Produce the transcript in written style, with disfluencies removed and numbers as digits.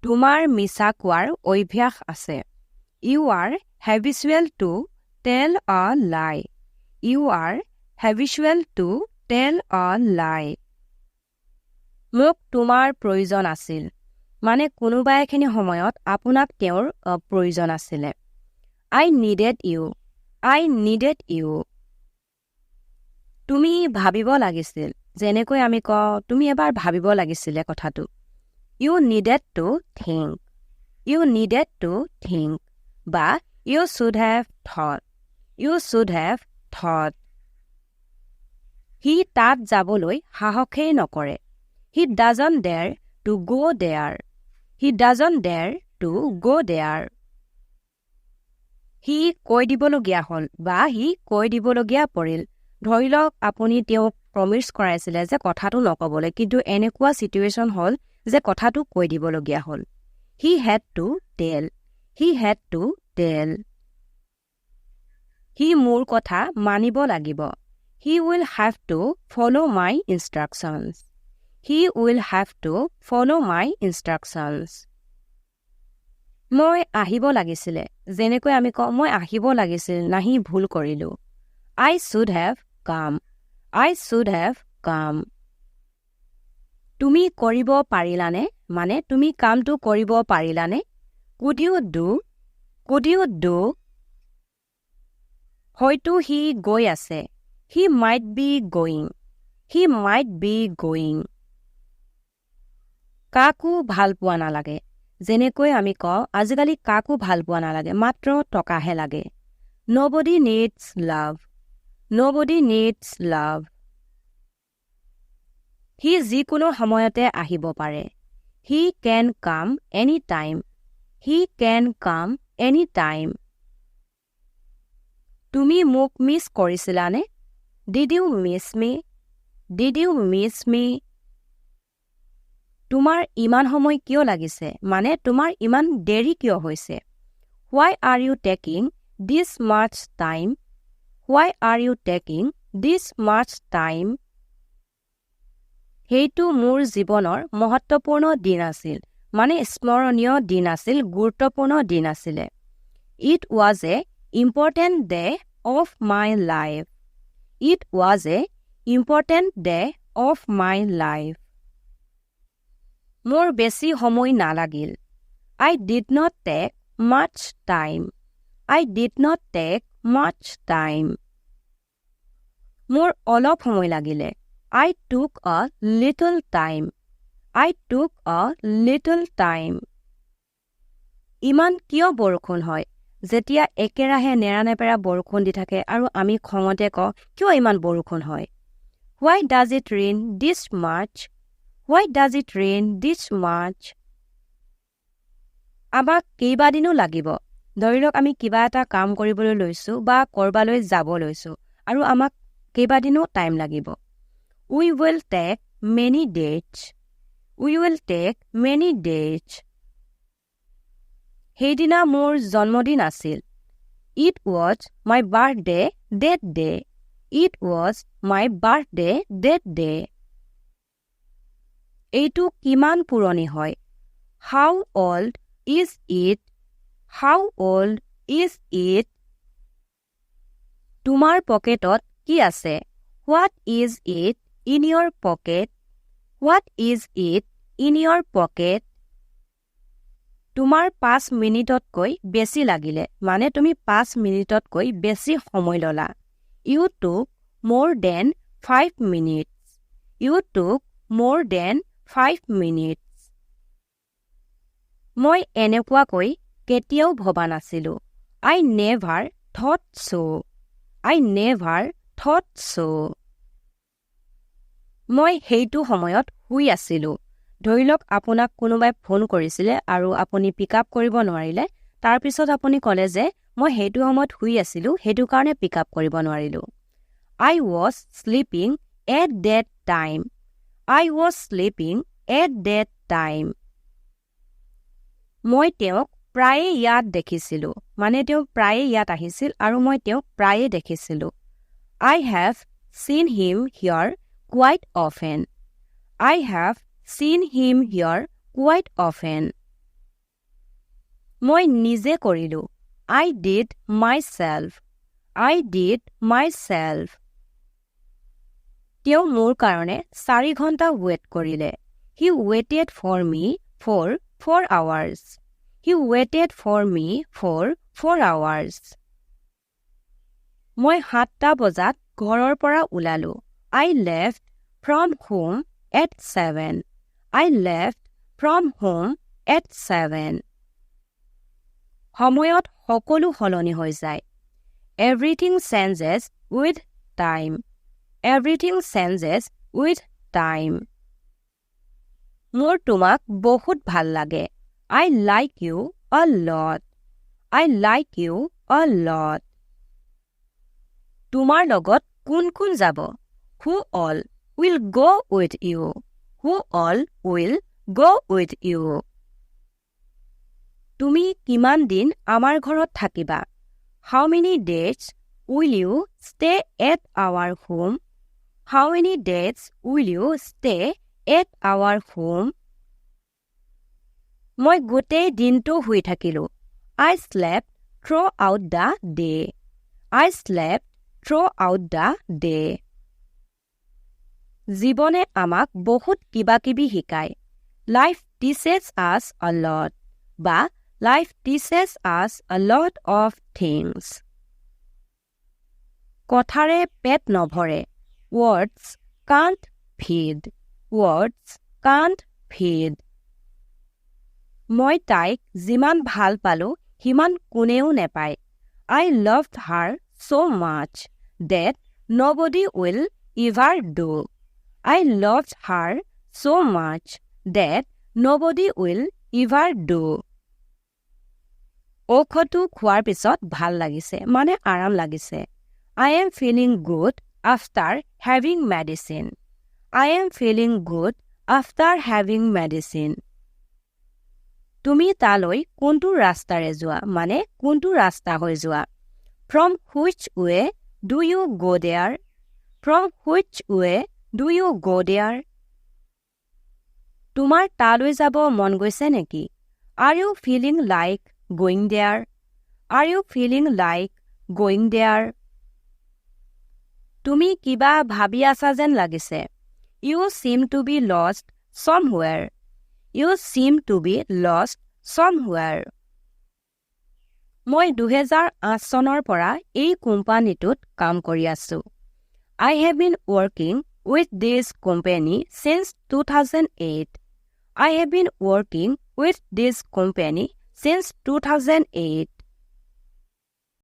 তোমাৰ মিছা কোৱাৰ অভ্যাস আছে। You are habitual to tell a lie. You are habitual to tell a lie. মোক তোমাৰ প্ৰয়োজন আছিল। মানে কোনোবা এখিনি সময়ত আপোনাক তেওঁৰ প্ৰয়োজন আছিলে। I needed you. I needed you. তুমি ভাবিব লাগিছিল। যেনেকৈ আমি কওঁ তুমি এবাৰ ভাবিব লাগিছিলে কথাটো। You needed to think. You needed to think. বা you should have thought. You should have thought. সি তাত যাবলৈ সাহসেই নকৰে। He doesn't dare to go there. He doesn't dare to go there. সি কৈ দিবলগীয়া হ'ল বা সি কৈ দিবলগীয়া পৰিল। ধৰি লওক আপুনি তেওঁক প্ৰমিছ কৰাইছিলে যে কথাটো নকবলৈ, কিন্তু এনেকুৱা চিটুৱেশ্যন হ'ল যে কথাটো কৈ দিবলগীয়া হ'ল। He had to tell. He had to tell. সি মোৰ কথা মানিব লাগিব। He will have to follow my instructions. He will have to follow my instructions. মই আহিব লাগিছিলে। যেনেকৈ আমি কওঁ মই আহিব লাগিছিল, নাহি ভুল কৰিলোঁ। I should have come. I should have come. তুমি কৰিব পাৰিলানে? মানে তুমি কামটো কৰিব পাৰিলানে? Could you do? Could you do? হয়তো সি গৈ আছে। He might be going. He might be going. কাকো ভাল পোৱা নালাগে। যেনেকৈ আমি কওঁ আজিকালি কাকো ভাল পোৱা নালাগে, মাত্ৰ টকাহে লাগে। Nobody needs love. Nobody needs love. সি যিকোনো সময়তে আহিব পাৰে। He can come anytime. He can come anytime. তুমি মোক miss কৰিছিলানে? Did you miss me? Did you miss me? তোমাৰ ইমান সময় কিয় লাগিছে? মানে তোমাৰ ইমান দেৰি কিয় হৈছে? Why are you taking this much time? Why are you taking this much time? সেইটো মোৰ জীৱনৰ মহত্বপূৰ্ণ দিন আছিল। মানে স্মৰণীয় দিন আছিল, গুৰুত্বপূৰ্ণ দিন আছিলে। It was a important day of my life. It was a important day of my life. মোৰ বেছি সময় নালাগিল। I did not take much time. I did not take much time. মোৰ অলপ সময় লাগিলে। I took a little time. I took a little time. ইমান কিয় বৰষুণ হয়? যেতিয়া একেৰাহে নেৰানেপেৰা বৰষুণ দি থাকে আৰু আমি খঙতে কওঁ কিয় ইমান বৰষুণ হয়? Why does it rain this much? Why does it rain this much? আমাক কেইবাদিনো লাগিব। ধৰি লওক আমি কিবা এটা কাম কৰিবলৈ লৈছোঁ বা কৰবালৈ যাব লৈছোঁ আৰু আমাক কেইবাদিনো টাইম লাগিব। We will take many days. We will take many days. সেইদিনা মোৰ জন্মদিন আছিল। It was my birthday that day. It was my birthday that day. এইটো কিমান পুৰণি হয়? How old is it? How old is it? তোমাৰ পকেটত কি আছে? What is it in your pocket? What is it in your pocket? তোমাৰ 5 মিনিটতকৈ বেছি লাগিলে। মানে তুমি 5 মিনিটতকৈ বেছি সময় ললা। You took more than 5 minutes. You took more than 5 minutes. মই এনেকুৱাকৈ কেতিয়াও ভবা নাছিলো। I never thought so. I never thought so. মই সেইটো সময়ত শুই আছিলো। ধৰি লওক আপোনাক কোনোবাই ফোন কৰিছিলে আৰু আপুনি পিক আপ কৰিব নোৱাৰিলে, তাৰপিছত আপুনি ক'লে যে মই সেইটো সময়ত শুই আছিলো, সেইটো কাৰণে পিক আপ কৰিব নোৱাৰিলো। I was sleeping at that time. I was sleeping at that time. মই তেওঁক প্ৰায়ে ইয়াত দেখিছিলো। মানে তেওঁ প্ৰায়ে ইয়াত আহিছিল আৰু মই তেওঁক প্ৰায়ে দেখিছিলো। I have seen him here quite often. I have seen him here quite often. মই নিজে কৰিলোঁ. I did myself. I did myself. তেওঁ মোৰ কাৰণে 4 ঘণ্টা ৱেইট কৰিলে. He waited for me for 4 hours. He waited for me for 4 hours. মই 7টা বজাত ঘৰৰ পৰা ওলালোঁ. I left from home at 7. I left from home at 7. সময়ত সকলো সলনি হৈ যায়. Everything changes with time. Everything changes with time. মোৰ তোমাক বহুত ভাল লাগে. I like you a lot. I like you a lot. তোমাৰ লগত কোন কোন যাব? Who all will go with you? Who all will go with you? তুমি কিমান দিন আমাৰ ঘৰত থাকিবা? How many days will you stay at our home? How many days will you stay at our home? মই গোটেই দিনটো শুই থাকিলোঁ. I slept throughout the day. I slept throughout the day. জীৱনে আমাক বহুত কিবাকিবি শিকায়. Life teaches us a lot. বা life teaches us a lot of things. কথাৰে পেট নভৰে. Words can't feed. Words can't feed. মই তাইক যিমান ভাল পালোঁ সিমান কোনেও নেপায়. I loved her so much that nobody will ever do. I loved her so much that nobody will ever do. ঔষধটো খোৱাৰ পিছত ভাল লাগিছে, মানে আৰাম লাগিছে. I am feeling good after having medicine. I am feeling good after having medicine. তুমি তালৈ কোনটো ৰাস্তাৰে যোৱা, মানে কোনটো ৰাস্তা হৈ যোৱা. From which way do you go there? From which way do you go there? তোমাৰ তালৈ যাব মন গৈছে নেকি? Are you feeling like going there? Are you feeling like going there? তুমি কিবা ভাবি আছা যেন লাগিছে. You seem to be lost somewhere. You seem to be lost somewhere. মই 2008 চনৰ পৰা এই কোম্পানীটোত কাম কৰি আছো. I have been working with this company since 2008. I have been working with this company since 2008.